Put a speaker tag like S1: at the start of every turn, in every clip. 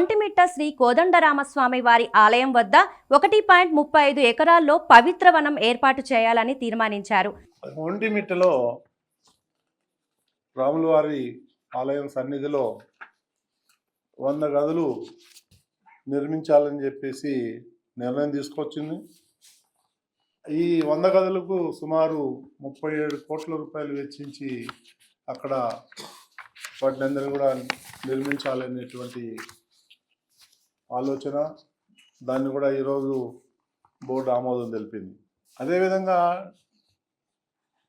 S1: ఒంటిమిట్ట శ్రీ కోదండరామస్వామి వారి ఆలయం వద్ద 1.35 ఎకరాల్లో పవిత్ర వనం ఏర్పాటు చేయాలని తీర్మానించారు.
S2: ఒంటిమిట్టలో రాములవారి ఆలయం సన్నిధిలో 100 గదులు నిర్మించాలని చెప్పేసి నిర్ణయం తీసుకొచ్చింది. ఈ 100 గదులకు సుమారు 37 కోట్ల రూపాయలు వెచ్చించి అక్కడ వాటిని కూడా నిర్మించాలనేటువంటి ఆలోచన, దాన్ని కూడా ఈరోజు బోర్డు ఆమోదం తెలిపింది. అదేవిధంగా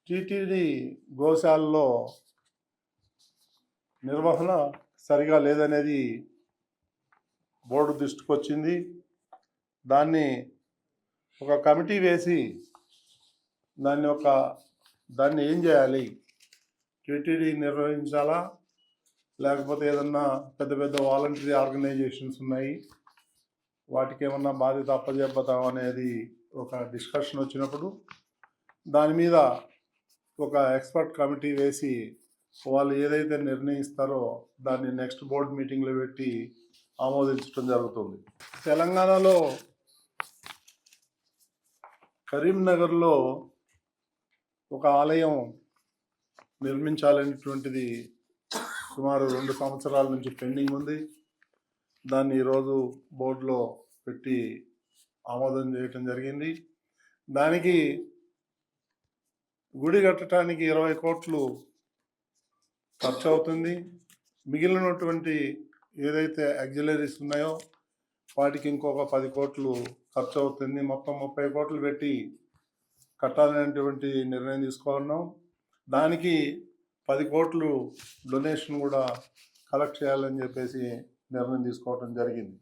S2: టీటీడీ గోశాలలో నిర్వహణ సరిగా లేదనేది బోర్డు దృష్టికి వచ్చింది. దాన్ని ఒక కమిటీ వేసి దాన్ని ఏం చేయాలి, టీటీడీ నిర్వహించాలా లేకపోతే ఏదన్నా పెద్ద పెద్ద వాలంటరీ ఆర్గనైజేషన్స్ ఉన్నాయి వాటికి ఏమన్నా బాధ్యత అప్పచెప్పుతాం అనేది ఒక డిస్కషన్ వచ్చినప్పుడు దాని మీద ఒక ఎక్స్పర్ట్ కమిటీ వేసి వాళ్ళు ఏదైతే నిర్ణయిస్తారో దాన్ని నెక్స్ట్ బోర్డు మీటింగ్లో పెట్టి ఆమోదించడం జరుగుతుంది. తెలంగాణలో కరీంనగర్లో ఒక ఆలయం నిర్మించాలనేటువంటిది సుమారు 2 సంవత్సరాల నుంచి పెండింగ్ ఉంది. దాన్ని ఈరోజు బోర్డులో పెట్టి ఆమోదం చేయటం జరిగింది. దానికి గుడి కట్టడానికి 20 కోట్లు ఖర్చు అవుతుంది. మిగిలినటువంటి ఏదైతే ఆక్సిలరీస్ ఉన్నాయో వాటికి ఇంకొక 10 కోట్లు ఖర్చు అవుతుంది. మొత్తం 30 కోట్లు పెట్టి కట్టాలనేటువంటి నిర్ణయం తీసుకున్నాం. దానికి 10 కోట్లు డొనేషన్ కూడా కలెక్ట్ చేయాలని చెప్పేసి నిర్ణయం తీసుకోవడం జరిగింది.